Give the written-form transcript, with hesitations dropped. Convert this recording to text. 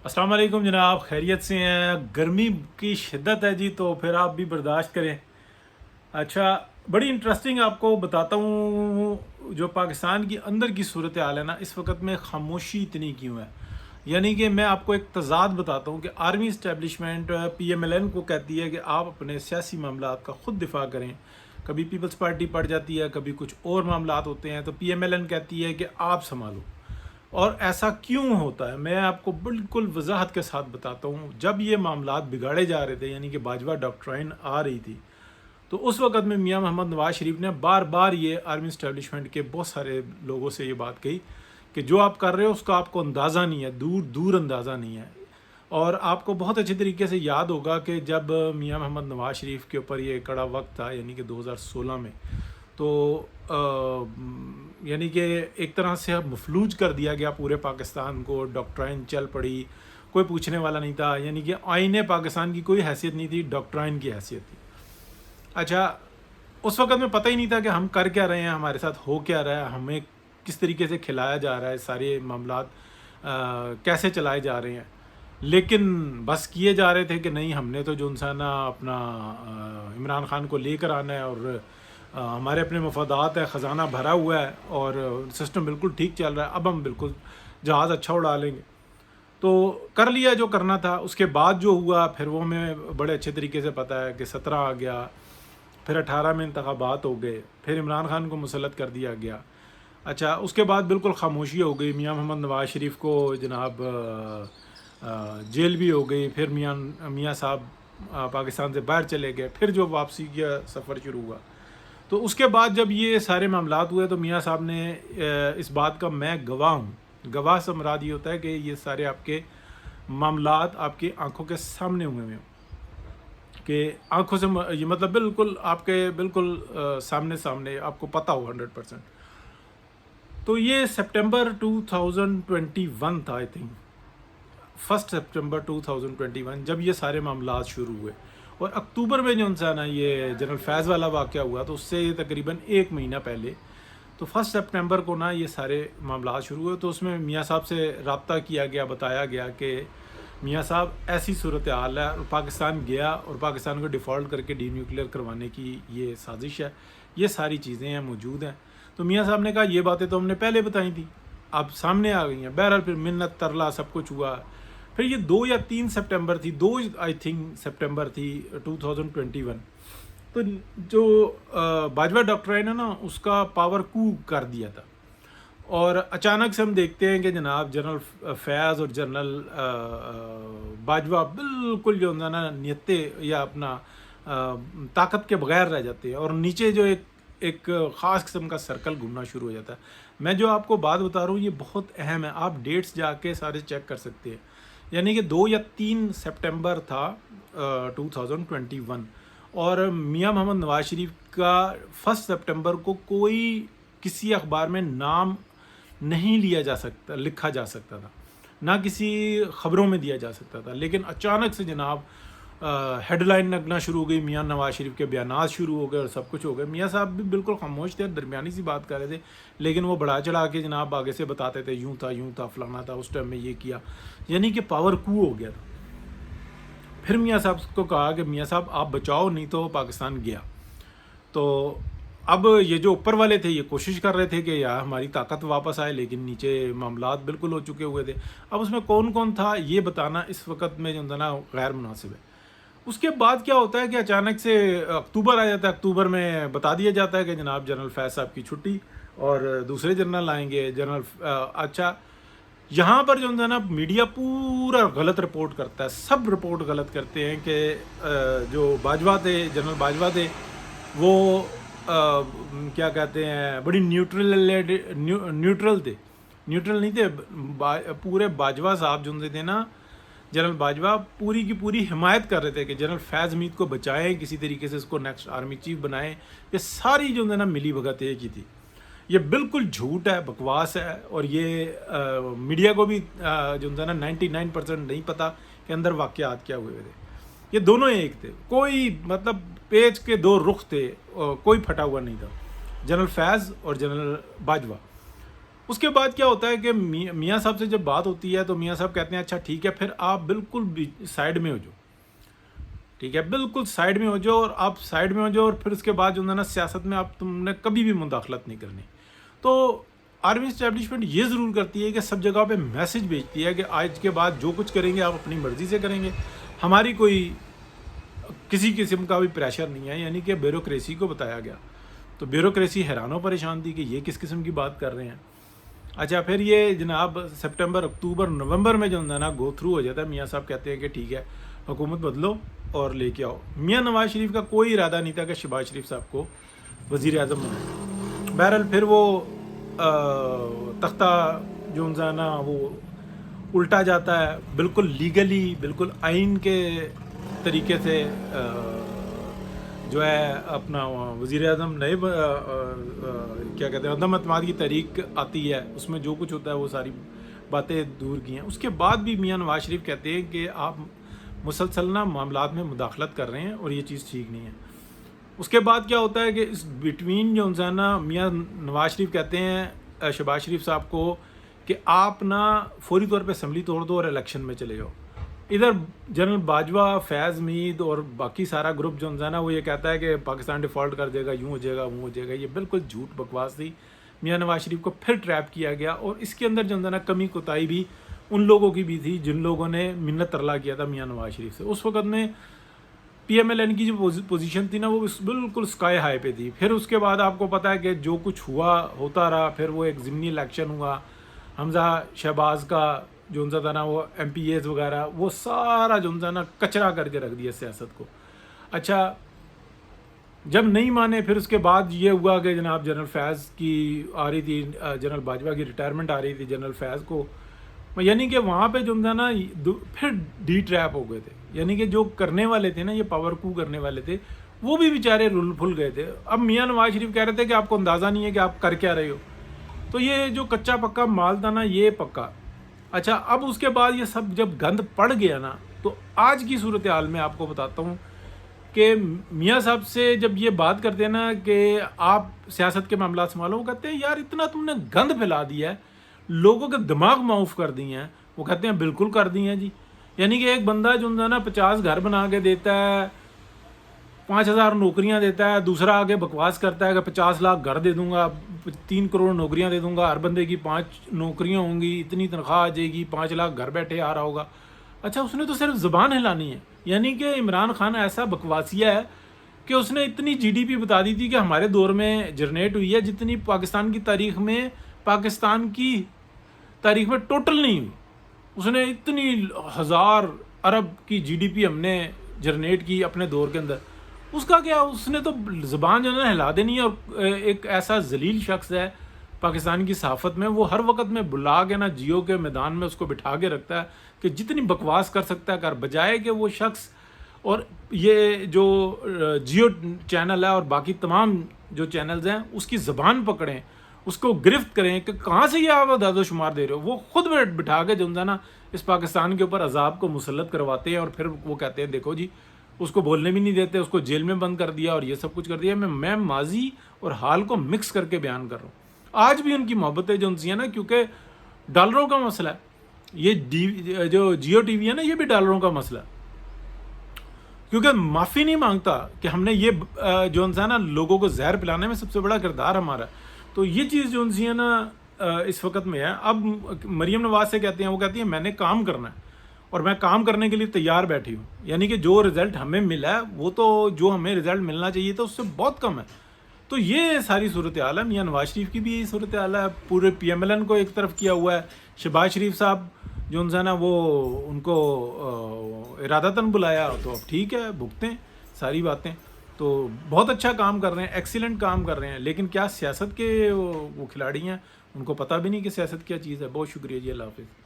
अस्सलाम वालेकुम जनाब, खैरियत से हैं। गर्मी की शिद्दत है जी, तो फिर आप भी बर्दाश्त करें। अच्छा, बड़ी इंटरेस्टिंग आपको बताता हूँ जो पाकिस्तान की अंदर की सूरत हाल है ना, इस वक्त में खामोशी इतनी क्यों है। यानी कि मैं आपको एक तज़ाद बताता हूँ कि आर्मी इस्टेब्लिशमेंट PMLN को कहती है कि आप अपने सियासी मामलात का ख़ुद दिफा करें। कभी पीपल्स पार्टी पड़ जाती है, कभी कुछ और मामलात होते हैं, तो PMLN कहती है कि आप संभालो। और ऐसा क्यों होता है, मैं आपको बिल्कुल वजाहत के साथ बताता हूँ। जब ये मामलात बिगाड़े जा रहे थे, यानी कि बाजवा डॉक्ट्राइन आ रही थी, तो उस वक़्त में मियां मोहम्मद नवाज शरीफ ने बार बार ये आर्मी इस्टेब्लिशमेंट के बहुत सारे लोगों से ये बात कही कि जो आप कर रहे हो उसका आपको अंदाज़ा नहीं है, दूर दूर अंदाज़ा नहीं है। और आपको बहुत अच्छे तरीके से याद होगा कि जब मियां मोहम्मद नवाज शरीफ के ऊपर ये कड़ा वक्त था, यानी कि 2016 में, तो यानी कि एक तरह से मफलूज कर दिया गया पूरे पाकिस्तान को। डॉक्ट्राइन चल पड़ी, कोई पूछने वाला नहीं था। यानी कि आईने पाकिस्तान की कोई हैसियत नहीं थी, डॉक्ट्राइन की हैसियत थी। अच्छा, उस वक़्त में पता ही नहीं था कि हम कर क्या रहे हैं, हमारे साथ हो क्या रहा है, हमें किस तरीके से खिलाया जा रहा है, सारे मामलात कैसे चलाए जा रहे हैं। लेकिन बस किए जा रहे थे कि नहीं, हमने तो जो इंसान अपना इमरान खान को लेकर आना है, और हमारे अपने मफादात है, ख़जाना भरा हुआ है और सिस्टम बिल्कुल ठीक चल रहा है, अब हम बिल्कुल जहाज़ अच्छा उड़ा लेंगे। तो कर लिया जो करना था। उसके बाद जो हुआ फिर वो हमें बड़े अच्छे तरीके से पता है कि 17 आ गया, फिर 18 में इंतखाबात हो गए, फिर इमरान खान को मुसल्लत कर दिया गया। अच्छा, उसके बाद बिल्कुल खामोशी हो गई। मियां मोहम्मद नवाज शरीफ को जनाब जेल भी हो गई। फिर मियां साहब पाकिस्तान से बाहर चले गए। फिर जो वापसी का सफ़र शुरू हुआ, तो उसके बाद जब ये सारे मामलात हुए, तो मियां साहब ने इस बात का मैं गवाह हूँ। गवाह से मुराद ये होता है कि ये सारे आपके मामलात आपकी आंखों के सामने हुए हैं, कि आंखों से ये मतलब बिल्कुल आपके बिल्कुल सामने सामने आपको पता हो 100%। तो ये सितंबर 2021 था, आई थिंक 1 सितंबर 2021, जब ये सारे मामलात शुरू हुए। और अक्टूबर में जो इंसान है, ये जनरल फैज़ वाला वाक़या हुआ, तो उससे ये तकरीबन 1 महीना पहले, तो 1 सितंबर को ना ये सारे मामलात शुरू हुए। तो उसमें मियां साहब से रब्ता किया गया, बताया गया कि मियां साहब ऐसी सूरत हाल है, और पाकिस्तान गया और पाकिस्तान को डिफ़ॉल्ट करके डी न्यूक्लियर करवाने की ये साजिश है, ये सारी चीज़ें हैं मौजूद हैं। तो मियां साहब ने कहा ये बातें तो हमने पहले बताई थी, अब सामने आ गई हैं। बहरहाल फिर मिन्नत तरला सब कुछ हुआ। फिर ये 2 या 3 सितंबर थी, 2 आई थिंक सितंबर थी 2021। तो जो बाजवा डॉक्ट्राइन है ना, उसका पावर कू कर दिया था। और अचानक से हम देखते हैं कि जनाब जनरल फैज़ और जनरल बाजवा बिल्कुल जो है ना नियते या अपना ताकत के बगैर रह जाते हैं, और नीचे जो एक ख़ास किस्म का सर्कल घूमना शुरू हो जाता है। मैं जो आपको बात बता रहा हूँ ये बहुत अहम है, आप डेट्स जाके सारे चेक कर सकते हैं। यानी कि 2 या 3 सितंबर था 2021, और मियां मोहम्मद नवाज शरीफ का 1 सितंबर को कोई किसी अखबार में नाम नहीं लिया जा सकता, लिखा जा सकता था, ना किसी ख़बरों में दिया जा सकता था। लेकिन अचानक से जनाब हेडलाइन लगना शुरू हो गई, मियां नवाज शरीफ के बयानात शुरू हो गए और सब कुछ हो गया। मियां साहब भी बिल्कुल खामोश थे, दरमियानी सी बात कर रहे थे, लेकिन वो बढ़ा चढ़ा के जनाब आगे से बताते थे, यूँ था फलाना था, उस टाइम में ये किया। यानी कि पावर कू हो गया था। फिर मियां साहब को कहा कि मियां साहब आप बचाओ, नहीं तो पाकिस्तान गया। तो अब ये जो ऊपर वाले थे ये कोशिश कर रहे थे कि यार हमारी ताकत वापस आए, लेकिन नीचे मामलात बिल्कुल हो चुके हुए थे। अब उसमें कौन कौन था ये बताना इस वक्त में जो है ना गैर मुनासिब है। उसके बाद क्या होता है कि अचानक से अक्टूबर आ जाता है। अक्टूबर में बता दिया जाता है कि जनाब जनरल फैज़ साहब की छुट्टी और दूसरे जनरल आएंगे। अच्छा, यहाँ पर जो है ना मीडिया पूरा गलत रिपोर्ट करता है, सब रिपोर्ट गलत करते हैं कि जो बाजवा थे, जनरल बाजवा थे, वो क्या कहते हैं, बड़ी न्यूट्रल थे। न्यूट्रल नहीं थे, पूरे बाजवा साहब जो थे ना, जनरल बाजवा पूरी की पूरी हिमायत कर रहे थे कि जनरल फैज़ मीद को बचाएं, किसी तरीके से इसको नेक्स्ट आर्मी चीफ बनाएं। ये सारी जो है ना मिली भगत एक ही थी। ये बिल्कुल झूठ है, बकवास है, और ये मीडिया को भी जो है ना 99% नहीं पता कि अंदर वाक़यात क्या हुए थे। ये दोनों एक थे, कोई मतलब पेज के दो रुख थे, कोई फटा हुआ नहीं था, जनरल फैज़ और जनरल बाजवा। اس کے بعد کیا ہوتا ہے کہ میاں صاحب سے جب بات ہوتی ہے تو میاں صاحب کہتے ہیں اچھا ٹھیک ہے پھر آپ بالکل سائڈ میں ہو جاؤ، ٹھیک ہے بالکل سائڈ میں ہو جاؤ، اور آپ سائڈ میں ہو جاؤ، اور پھر اس کے بعد جو ہے نا سیاست میں آپ تم نے کبھی بھی مداخلت نہیں کرنی۔ تو آرمی اسٹیبلشمنٹ یہ ضرور کرتی ہے کہ سب جگہ پہ میسج بھیجتی ہے کہ آج کے بعد جو کچھ کریں گے آپ اپنی مرضی سے کریں گے، ہماری کوئی کسی قسم کا بھی پریشر نہیں ہے، یعنی کہ بیوروکریسی کو بتایا گیا تو بیوروکریسی حیران و پریشان تھی کہ یہ کس قسم کی بات کر رہے ہیں۔ اچھا پھر یہ جناب سپٹمبر اکتوبر نومبر میں جو ہے نا گو تھرو ہو جاتا ہے، میاں صاحب کہتے ہیں کہ ٹھیک ہے حکومت بدلو اور لے کے آؤ۔ میاں نواز شریف کا کوئی ارادہ نہیں تھا کہ شہباز شریف صاحب کو وزیر اعظم بنائے۔ بہرحال پھر وہ تختہ جو ہے نا وہ الٹا جاتا ہے، بالکل لیگلی بالکل آئین کے طریقے سے جو ہے اپنا وزیر اعظم نئے کیا کہتے ہیں عدم اعتماد کی تحریک آتی ہے، اس میں جو کچھ ہوتا ہے وہ ساری باتیں دور کی ہیں۔ اس کے بعد بھی میاں نواز شریف کہتے ہیں کہ آپ مسلسل نا معاملات میں مداخلت کر رہے ہیں اور یہ چیز ٹھیک نہیں ہے۔ اس کے بعد کیا ہوتا ہے کہ اس بٹوین جو ہے نا میاں نواز شریف کہتے ہیں شہباز شریف صاحب کو کہ آپ نا فوری طور پہ اسمبلی توڑ دو اور الیکشن میں چلے جاؤ۔ ادھر جنرل باجوہ، فیض مید اور باقی سارا گروپ جو ہے نا وہ یہ کہتا ہے کہ پاکستان ڈیفالٹ کر دے گا، یوں ہو جائے گا وہ ہو جائے گا۔ یہ بالکل جھوٹ بکواس تھی، میاں نواز شریف کو پھر ٹریپ کیا گیا، اور اس کے اندر جو ہے نا کمی کوتاہی بھی ان لوگوں کی بھی تھی جن لوگوں نے منت ترلا کیا تھا میاں نواز شریف سے۔ اس وقت میں پی ایم ایل این کی جو پوزیشن تھی نا وہ بالکل اسکائی ہائی پہ تھی۔ پھر اس کے بعد آپ کو پتہ ہے کہ جو کچھ ہوتا رہا، پھر وہ ایک ضمنی الیکشن ہوا، حمزہ شہباز کا جو تھا نا وہ ایم پی ایز وغیرہ وہ سارا جو نا کچرا کر کے رکھ دیا سیاست کو۔ اچھا جب نہیں مانے پھر اس کے بعد یہ ہوا کہ جناب جنرل فیض کی آ رہی تھی، جنرل باجوہ کی ریٹائرمنٹ آ رہی تھی جنرل فیض کو، یعنی کہ وہاں پہ جو تھا نا پھر ڈی ٹریپ ہو گئے تھے، یعنی کہ جو کرنے والے تھے نا یہ پاور کو کرنے والے تھے وہ بھی بیچارے رل پھل گئے تھے۔ اب میاں نواز شریف کہہ رہے تھے کہ آپ کو اندازہ نہیں ہے کہ آپ کر کیا رہے ہو، تو یہ جو کچا پکا مال تھا نا یہ پکا۔ اچھا اب اس کے بعد یہ سب جب گند پڑ گیا نا تو آج کی صورتحال میں آپ کو بتاتا ہوں کہ میاں صاحب سے جب یہ بات کرتے ہیں نا کہ آپ سیاست کے معاملات سنبھالو، وہ کہتے ہیں یار اتنا تم نے گند پھیلا دیا ہے، لوگوں کے دماغ معاف کر دیے ہیں۔ وہ کہتے ہیں بالکل کر دی ہیں جی، یعنی کہ ایک بندہ جو ہے نا 50 گھر بنا کے دیتا ہے، 5000 نوکریاں دیتا ہے، دوسرا آگے بکواس کرتا ہے کہ 50 لاکھ گھر دے دوں گا، 3 کروڑ نوکریاں دے دوں گا، ہر بندے کی 5 نوکریاں ہوں گی، اتنی تنخواہ آ جائے گی، 5 لاکھ گھر بیٹھے آ رہا ہوگا۔ اچھا اس نے تو صرف زبان ہلانی ہے، یعنی کہ عمران خان ایسا بکواسیہ ہے کہ اس نے اتنی جی ڈی پی بتا دی تھی کہ ہمارے دور میں جنریٹ ہوئی ہے جتنی پاکستان کی تاریخ میں ٹوٹل نہیں ہوئی۔ اس نے اتنی 1000 ارب کی جی ڈی پی ہم نے جنریٹ کی اپنے دور کے اندر۔ اس کا کیا، اس نے تو زبان جو ہے نا ہلا دینی ہے، اور ایک ایسا ذلیل شخص ہے پاکستان کی صحافت میں، وہ ہر وقت میں بلا کے نا جیو کے میدان میں اس کو بٹھا کے رکھتا ہے کہ جتنی بکواس کر سکتا ہے کر، بجائے کہ وہ شخص اور یہ جو جیو چینل ہے اور باقی تمام جو چینلز ہیں اس کی زبان پکڑیں، اس کو گرفت کریں کہ کہاں سے یہ آپ اعداد و شمار دے رہے ہو۔ وہ خود بٹھا کے جو ہے نا اس پاکستان کے اوپر عذاب کو مسلط کرواتے ہیں، اور پھر وہ کہتے ہیں دیکھو جی اس کو بولنے بھی نہیں دیتے، اس کو جیل میں بند کر دیا اور یہ سب کچھ کر دیا۔ میں ماضی اور حال کو مکس کر کے بیان کر رہا ہوں۔ آج بھی ان کی محبتیں جو ان سے ہیں نا، کیونکہ ڈالروں کا مسئلہ ہے، یہ جو جیو ٹی وی ہے نا یہ بھی ڈالروں کا مسئلہ ہے، کیونکہ معافی نہیں مانگتا کہ ہم نے یہ جو ہے نا لوگوں کو زہر پلانے میں سب سے بڑا کردار ہمارا ہے۔ تو یہ چیز جو ان سے ہے نا اس وقت میں ہے۔ اب مریم نواز سے کہتے ہیں، وہ کہتی ہیں میں نے کام کرنا ہے اور میں کام کرنے کے لیے تیار بیٹھی ہوں، یعنی کہ جو رزلٹ ہمیں ملا ہے وہ تو جو ہمیں رزلٹ ملنا چاہیے تھا اس سے بہت کم ہے۔ تو یہ ساری صورتحال ہے۔ میاں نواز شریف کی بھی یہی صورتحال ہے، پورے پی ایم ایل این کو ایک طرف کیا ہوا ہے۔ شہباز شریف صاحب جو ہے نا وہ ان کو ارادتاً بلایا تو اب ٹھیک ہے بھگتیں ساری باتیں، تو بہت اچھا کام کر رہے ہیں، ایکسیلنٹ کام کر رہے ہیں، لیکن کیا سیاست کے وہ کھلاڑی ہیں، ان کو پتہ بھی نہیں کہ سیاست کیا چیز ہے۔ بہت شکریہ جی، اللہ حافظ۔